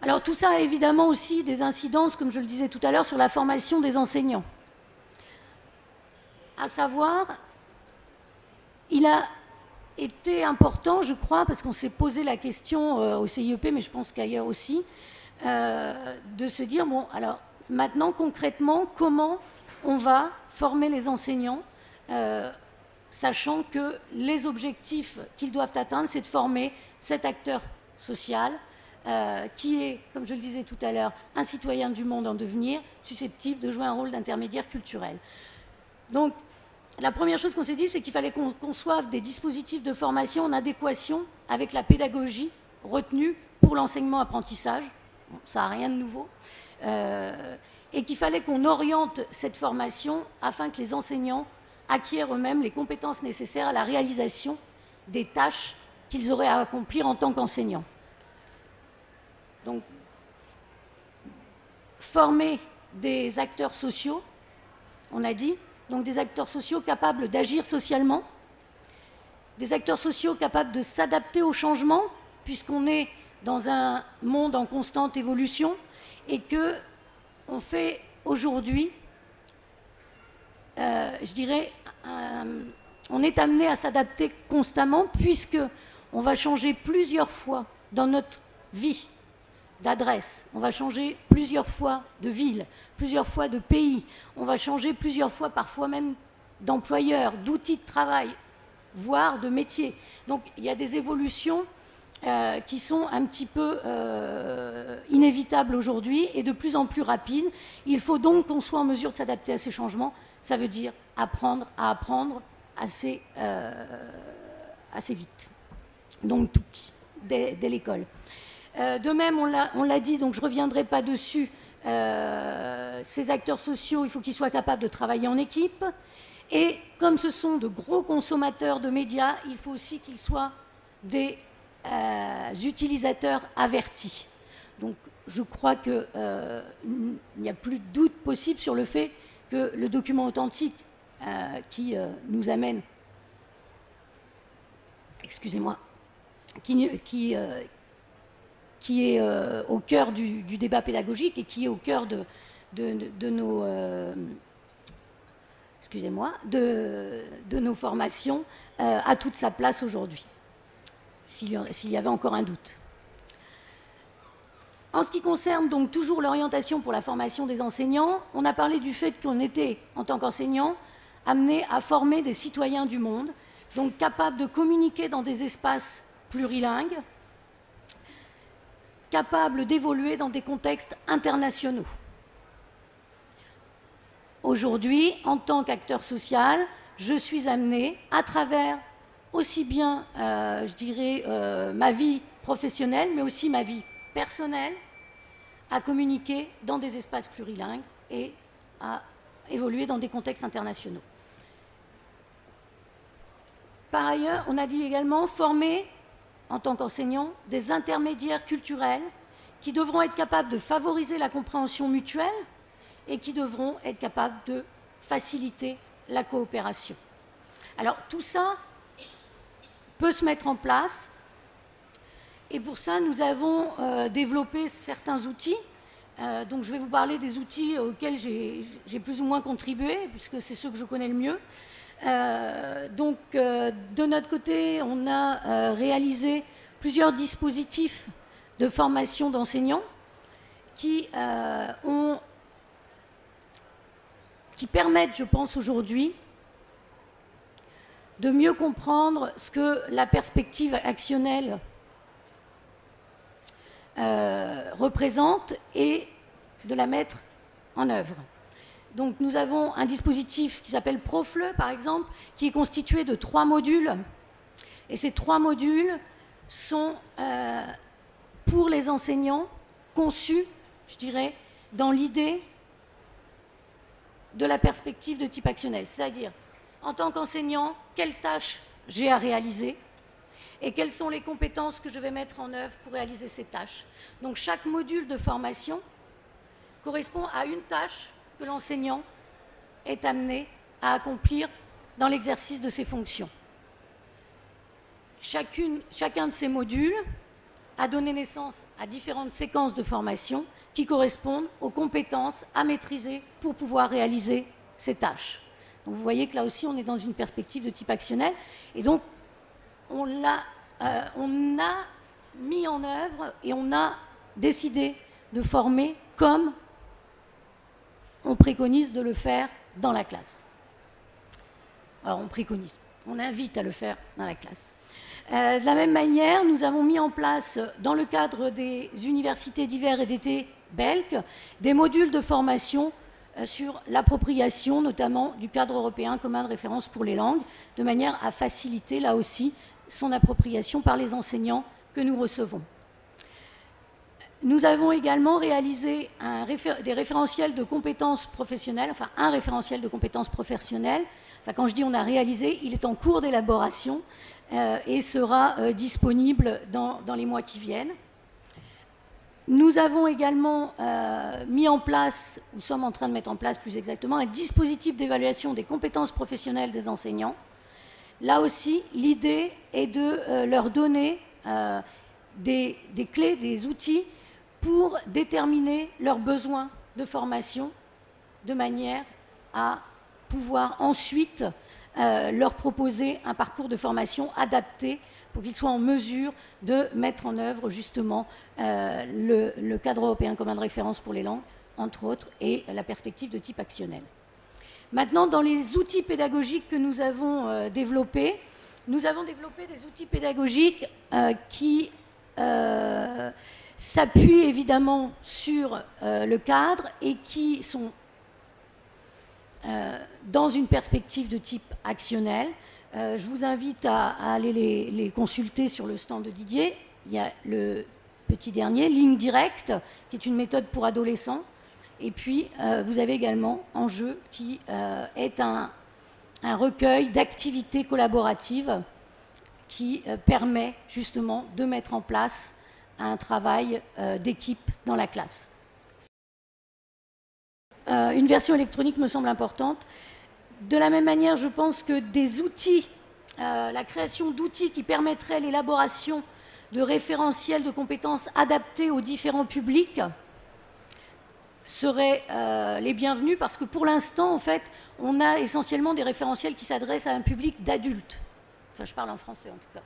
Alors tout ça a évidemment aussi des incidences, comme je le disais tout à l'heure, sur la formation des enseignants. À savoir, il a été important, je crois, parce qu'on s'est posé la question au CIEP, mais je pense qu'ailleurs aussi, de se dire, bon, alors maintenant concrètement, comment on va former les enseignants, sachant que les objectifs qu'ils doivent atteindre, c'est de former cet acteur social qui est, comme je le disais tout à l'heure, un citoyen du monde en devenir, susceptible de jouer un rôle d'intermédiaire culturel. Donc, la première chose qu'on s'est dit, c'est qu'il fallait qu'on conçoive des dispositifs de formation en adéquation avec la pédagogie retenue pour l'enseignement-apprentissage. Bon, ça n'a rien de nouveau. Et qu'il fallait qu'on oriente cette formation afin que les enseignants acquièrent eux-mêmes les compétences nécessaires à la réalisation des tâches qu'ils auraient à accomplir en tant qu'enseignants. Donc, former des acteurs sociaux, on a dit, donc des acteurs sociaux capables d'agir socialement, des acteurs sociaux capables de s'adapter au changement, puisqu'on est dans un monde en constante évolution et qu'on fait aujourd'hui, je dirais, on est amené à s'adapter constamment, puisqu'on va changer plusieurs fois dans notre vie d'adresse, on va changer plusieurs fois de ville, plusieurs fois de pays, on va changer plusieurs fois, parfois même d'employeur, d'outils de travail, voire de métier. Donc il y a des évolutions qui sont un petit peu inévitables aujourd'hui et de plus en plus rapides. Il faut donc qu'on soit en mesure de s'adapter à ces changements. Ça veut dire apprendre à apprendre assez vite. Donc tout petit, dès l'école. De même, on l'a dit, donc je ne reviendrai pas dessus, ces acteurs sociaux, il faut qu'ils soient capables de travailler en équipe. Et comme ce sont de gros consommateurs de médias, il faut aussi qu'ils soient des utilisateurs avertis. Donc je crois qu'il n'y a plus de doute possible sur le fait que le document authentique qui nous amène, excusez-moi, qui est au cœur du débat pédagogique et qui est au cœur de nos, excusez-moi, de nos formations, a toute sa place aujourd'hui, s'il y avait encore un doute. En ce qui concerne donc toujours l'orientation pour la formation des enseignants, on a parlé du fait qu'on était, en tant qu'enseignants, amenés à former des citoyens du monde, donc capables de communiquer dans des espaces plurilingues, capables d'évoluer dans des contextes internationaux. Aujourd'hui, en tant qu'acteur social, je suis amenée, à travers aussi bien, je dirais, ma vie professionnelle, mais aussi ma vie personnelle, à communiquer dans des espaces plurilingues et à évoluer dans des contextes internationaux. Par ailleurs, on a dit également former, en tant qu'enseignants, des intermédiaires culturels qui devront être capables de favoriser la compréhension mutuelle et qui devront être capables de faciliter la coopération. Alors tout ça peut se mettre en place et pour ça nous avons développé certains outils. Donc je vais vous parler des outils auxquels j'ai plus ou moins contribué puisque c'est ceux que je connais le mieux. Donc de notre côté, on a réalisé plusieurs dispositifs de formation d'enseignants qui permettent, je pense aujourd'hui, de mieux comprendre ce que la perspective actionnelle représente et de la mettre en œuvre. Donc nous avons un dispositif qui s'appelle ProFLE, par exemple, qui est constitué de 3 modules. Et ces 3 modules sont, pour les enseignants, conçus, je dirais, dans l'idée de la perspective de type actionnel. C'est-à-dire, en tant qu'enseignant, quelles tâches j'ai à réaliser et quelles sont les compétences que je vais mettre en œuvre pour réaliser ces tâches. Donc chaque module de formation correspond à une tâche que l'enseignant est amené à accomplir dans l'exercice de ses fonctions. Chacun de ces modules a donné naissance à différentes séquences de formation qui correspondent aux compétences à maîtriser pour pouvoir réaliser ces tâches. Donc vous voyez que là aussi, on est dans une perspective de type actionnel. Et donc, on a mis en œuvre et on a décidé de former comme on préconise de le faire dans la classe. Alors, on préconise, on invite à le faire dans la classe. De la même manière, nous avons mis en place, dans le cadre des universités d'hiver et d'été belges, des modules de formation sur l'appropriation, notamment du cadre européen commun de référence pour les langues, de manière à faciliter, là aussi, son appropriation par les enseignants que nous recevons. Nous avons également réalisé des référentiels de compétences professionnelles, enfin un référentiel de compétences professionnelles. Enfin, quand je dis on a réalisé, il est en cours d'élaboration et sera disponible dans les mois qui viennent. Nous avons également mis en place, nous sommes en train de mettre en place plus exactement, un dispositif d'évaluation des compétences professionnelles des enseignants. Là aussi, l'idée est de leur donner des clés, des outils pour déterminer leurs besoins de formation de manière à pouvoir ensuite leur proposer un parcours de formation adapté pour qu'ils soient en mesure de mettre en œuvre justement le cadre européen commun de référence pour les langues, entre autres, et la perspective de type actionnel. Maintenant, dans les outils pédagogiques que nous avons développés des outils pédagogiques qui s'appuient évidemment sur le cadre et qui sont dans une perspective de type actionnel. Je vous invite à aller les consulter sur le stand de Didier. Il y a le petit dernier, Ligne Directe, qui est une méthode pour adolescents. Et puis, vous avez également Enjeu, qui est un recueil d'activités collaboratives qui permet justement de mettre en place un travail d'équipe dans la classe. Une version électronique me semble importante. De la même manière, je pense que des outils, la création d'outils qui permettraient l'élaboration de référentiels de compétences adaptés aux différents publics seraient les bienvenus, parce que pour l'instant, en fait, on a essentiellement des référentiels qui s'adressent à un public d'adultes. Enfin, je parle en français en tout cas.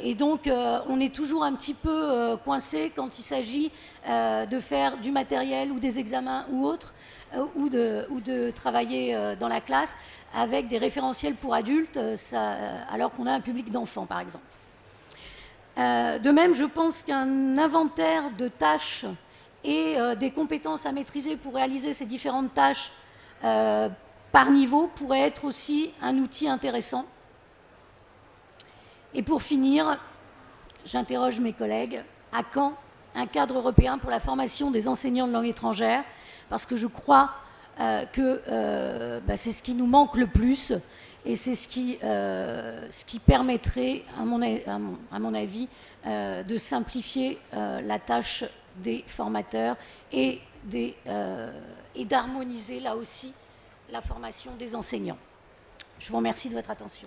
Et donc, on est toujours un petit peu coincé quand il s'agit de faire du matériel ou des examens ou autres, ou de travailler dans la classe avec des référentiels pour adultes, alors qu'on a un public d'enfants, par exemple. De même, je pense qu'un inventaire de tâches et des compétences à maîtriser pour réaliser ces différentes tâches par niveau pourrait être aussi un outil intéressant. Et pour finir, j'interroge mes collègues, à quand un cadre européen pour la formation des enseignants de langue étrangère? Parce que je crois que c'est ce qui nous manque le plus et c'est ce qui permettrait, à mon avis, de simplifier la tâche des formateurs et d'harmoniser là aussi la formation des enseignants. Je vous remercie de votre attention.